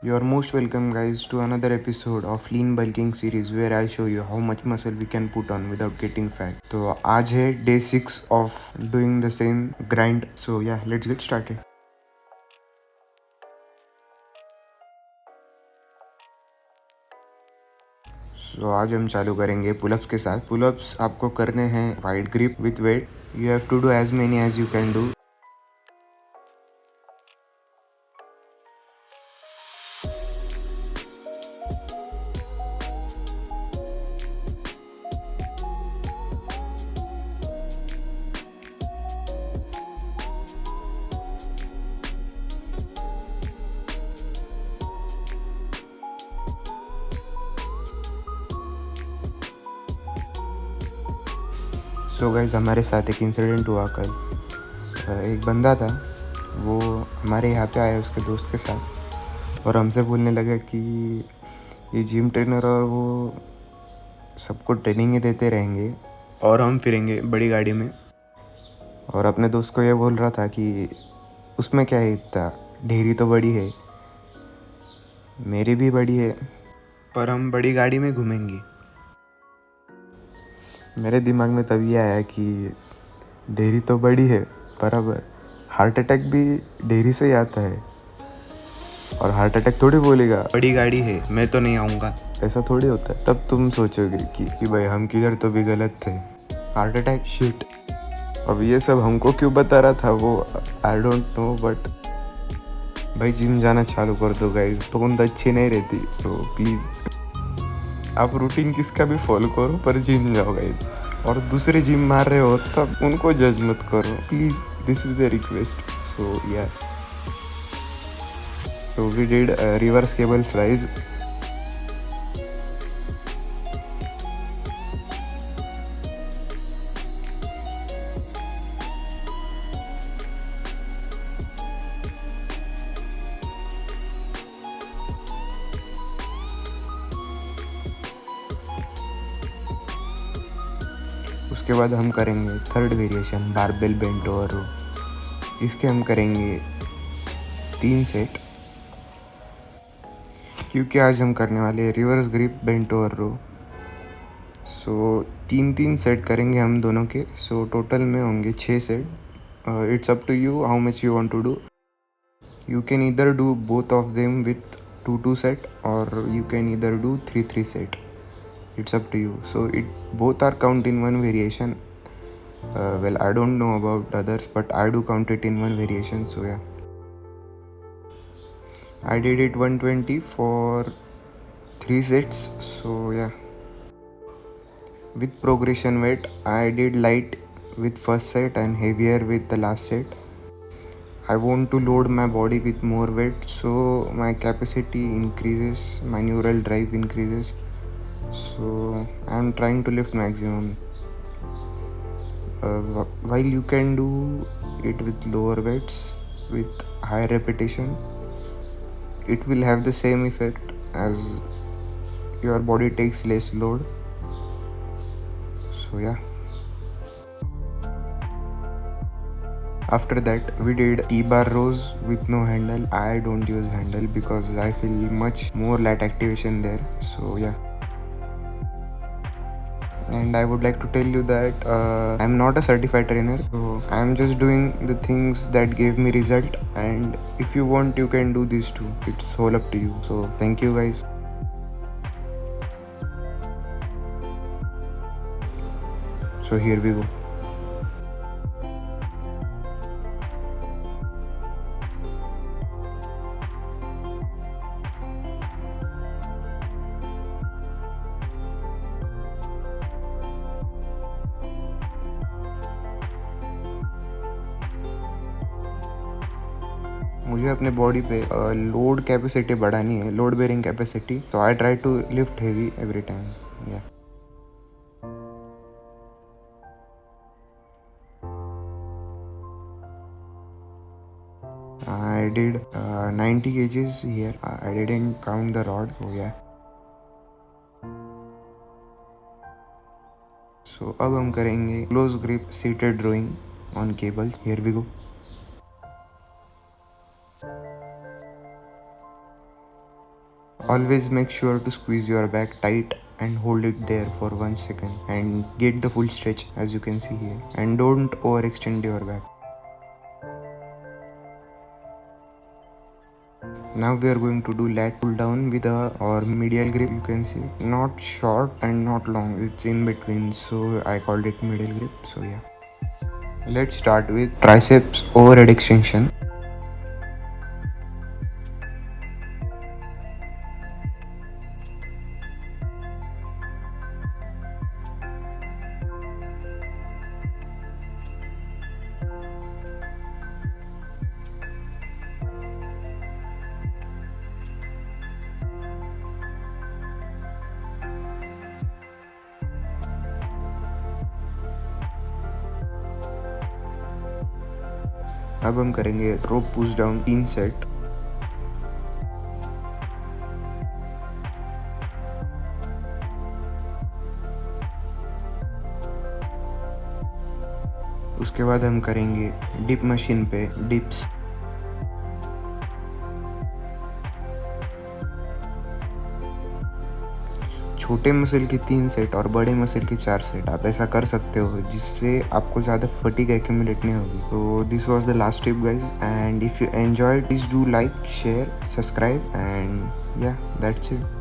You are most welcome, guys, to another episode of Lean Bulking series where I show you how much muscle we can put on without getting fat. तो आज है day 6 of doing the same grind. So yeah, let's get started. So आज हम चालू करेंगे pullups के साथ. Pullups आपको करने हैं wide grip with weight. You have to do as many as you can do. So guys हमारे साथ एक इंसिडेंट हुआ कल. एक बंदा था, वो हमारे यहाँ पे आया उसके दोस्त के साथ और हमसे बोलने लगा कि ये जिम ट्रेनर और वो सबको ट्रेनिंग ही देते रहेंगे और हम फिरेंगे बड़ी गाड़ी में. और अपने दोस्त को ये बोल रहा था कि उसमें क्या है, इतना ढेरी तो बड़ी है, मेरी भी बड़ी है, पर हम बड़ी गाड़ी में घूमेंगे. मेरे दिमाग में तभी आया कि ढेरी तो बड़ी है बराबर, हार्ट अटैक भी ढेरी से ही आता है. और हार्ट अटैक थोड़ी बोलेगा बड़ी गाड़ी है मैं तो नहीं आऊँगा, ऐसा थोड़ी होता है. तब तुम सोचोगे कि भाई हम किधर तो भी गलत थे. Heart attack shit. अब ये सब हमको क्यों बता रहा था वो आई डोंट नो, बट भाई जिम जाना चालू कर दो गाइज, तो उन अच्छी नहीं रहती. सो प्लीज़ आप रूटीन किसका भी फॉलो करो पर जिम जाओ गाइज. और दूसरे जिम मार रहे हो तब उनको जज मत करो please, this is a request. So या So we did reverse cable flies. उसके बाद हम करेंगे third variation barbell bent over row. इसके हम करेंगे 3 सेट, क्योंकि आज हम करने वाले हैं reverse grip bent over row. So 3 set करेंगे हम दोनों के. सो टोटल में होंगे 6 set. It's up to you how much you want to do. You can either do both of them with 2 set or you can either do 3 set. It's up to you. So both are count in one variation. Well, I don't know about others, but I do count it in one variation. So yeah, I did it 120 for 3 sets. So yeah, with progression weight I did light with first set and heavier with the last set. I want to load my body with more weight so my capacity increases, my neural drive increases. So I'm trying to lift maximum. While you can do it with lower weights with higher repetition, it will have the same effect as your body takes less load. So yeah, after that we did T-bar rows with no handle. I don't use handle because I feel much more lat activation there. So yeah, and I would like to tell you that I'm not a certified trainer, so I'm just doing the things that gave me result, and if you want you can do this too. It's all up to you. So thank you guys. So here we go. मुझे अपने body पे load capacity बढ़ानी है, load bearing capacity. तो I try to lift heavy every time. या I did 90 kgs here. I didn't count the rod. So yeah. So अब हम करेंगे close grip seated rowing on cables. Here we go. Always make sure to squeeze your back tight and hold it there for 1 second and get the full stretch as you can see here, and don't overextend your back. Now we are going to do lat pull down with a or medial grip. You can see not short and not long, it's in between, so I called it middle grip. So yeah, let's start with triceps overhead extension. अब हम करेंगे रोप push down 3 set. उसके बाद हम करेंगे dip machine पे dips. छोटे muscle के 3 सेट और बड़े मसल के 4 सेट आप ऐसा कर सकते हो, जिससे आपको ज़्यादा फटीग एक्यूमुलेट नहीं होगी। तो this was the last tip guys, and if you enjoyed please do like, share, subscribe, and या दैट्स इट।